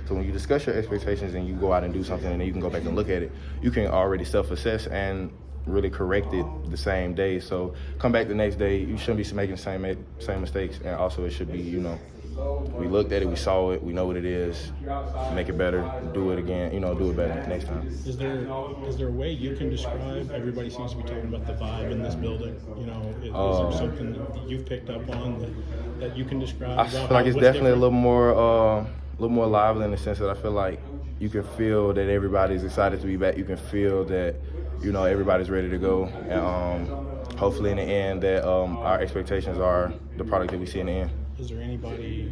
So when you discuss your expectations and you go out and do something and then you can go back and look at it, you can already self-assess and really correct it the same day. So come back the next day, you shouldn't be making the same mistakes. And also it should be, we looked at it, we saw it, we know what it is, make it better, do it again, do it better next time. Is there a way you can describe, everybody seems to be talking about the vibe in this building, is there something that you've picked up on that you can describe? I feel like it's definitely different? a little more lively in the sense that I feel like you can feel that everybody's excited to be back. You can feel that, everybody's ready to go. And hopefully in the end that our expectations are the product that we see in the end. Is there anybody,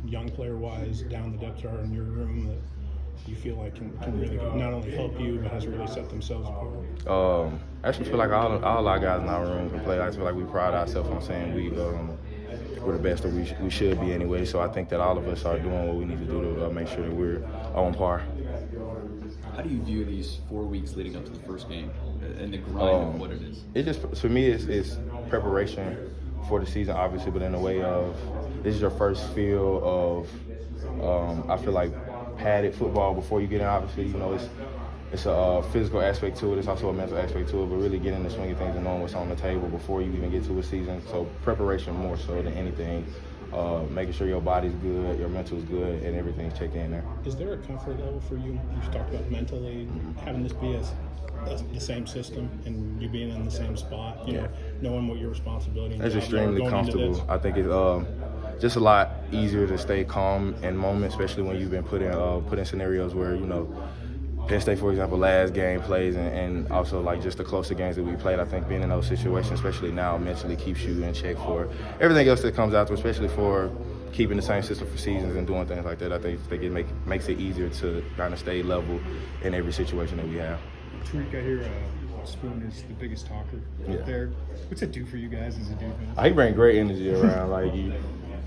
young player-wise, down the depth chart in your room that you feel like can really not only help you, but has really set themselves apart? I actually feel like all our guys in our room can play. I feel like we pride ourselves on saying we're the best that we should be anyway. So I think that all of us are doing what we need to do to make sure that we're on par. How do you view these 4 weeks leading up to the first game and the grind of what it is? It just, for me, it's preparation for the season, obviously, but in a way of this is your first feel of, I feel like, padded football before you get in. Obviously, it's a physical aspect to it. It's also a mental aspect to it, but really getting the swing of things and knowing what's on the table before you even get to a season. So preparation more so than anything. Making sure your body's good, your mental's good, and everything's checked in there. Is there a comfort level for you? You talked about mentally having this be the same system and you being in the same spot, knowing what your responsibility is. It's extremely comfortable. I think it's just a lot easier to stay calm in moments, especially when you've been put in scenarios where, Penn State, for example, last game plays and also like just the closer games that we played. I think being in those situations, especially now, mentally keeps you in check for everything else that comes out, especially for keeping the same system for seasons and doing things like that. I think it makes it easier to kind of stay level in every situation that we have. Tarique, I hear Spoon is the biggest talker out there. What's it do for you guys as a defense? He brings great energy around. Like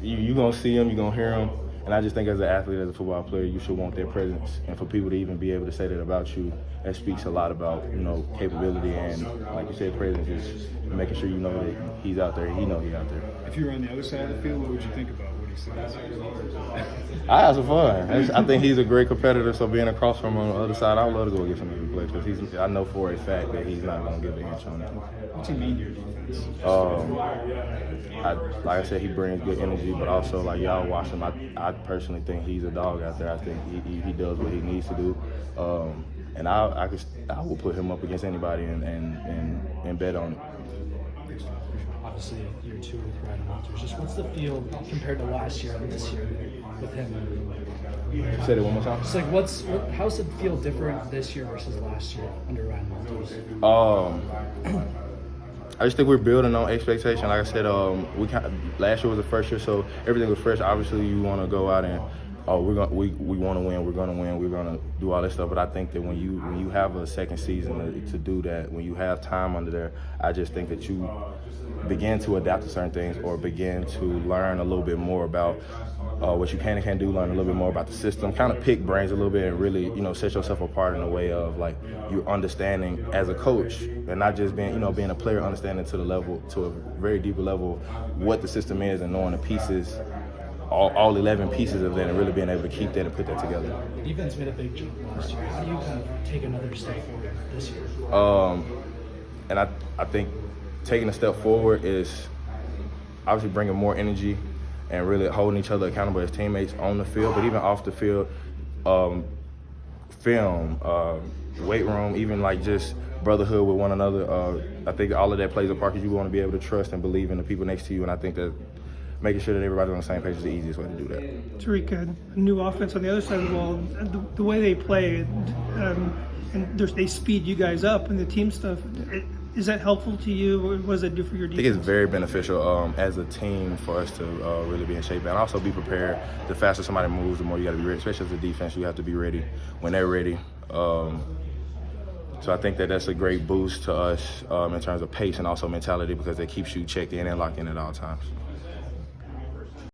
you gonna see him, you gonna hear him. And I just think as an athlete, as a football player, you should want their presence. And for people to even be able to say that about you, that speaks a lot about, capability and, like you said, presence is making sure you know that he's out there and he knows he's out there. If you were on the other side of the field, what would you think about what he says? I had some fun. I think he's a great competitor, so being across from him on the other side, I would love to go against him every play because I know for a fact that he's not going to give an inch on it. What's he mean to your defense? Like I said, he brings good energy, but also, like, y'all watch him, I personally think he's a dog out there. I think he does what he needs to do. And I will put him up against anybody and bet on it. Obviously, year 2 with Ryan Walters. Just what's the feel compared to last year and this year with him? Say it one more time. It's like, how's it feel different this year versus last year under Ryan Walters? I just think we're building on expectation. Like I said, last year was the first year, so everything was fresh. Obviously, you want to go out and we want to win. We're going to win. We're going to do all this stuff. But I think that when you have a second season to do that, when you have time under there, I just think that you begin to adapt to certain things or begin to learn a little bit more about what you can and can't do, learn a little bit more about the system, kind of pick brains a little bit and really, set yourself apart in a way of like you're understanding as a coach and not just being a player, understanding to a very deeper level what the system is and knowing the pieces, all 11 pieces of that and really being able to keep that and put that together. The defense made a big jump last year. How do you kind of take another step forward this year? And I think taking a step forward is obviously bringing more energy and really holding each other accountable as teammates on the field, but even off the field, film, weight room, even like just brotherhood with one another. I think all of that plays a part because you want to be able to trust and believe in the people next to you, and I think that making sure that everybody's on the same page is the easiest way to do that. Tarique, a new offense on the other side of the ball, the way they play, and they speed you guys up and the team stuff. Is that helpful to you? What does that do for your defense? I think it's very beneficial as a team for us to really be in shape and also be prepared. The faster somebody moves, the more you got to be ready. Especially as a defense, you have to be ready when they're ready. So I think that that's a great boost to us in terms of pace and also mentality because it keeps you checked in and locked in at all times.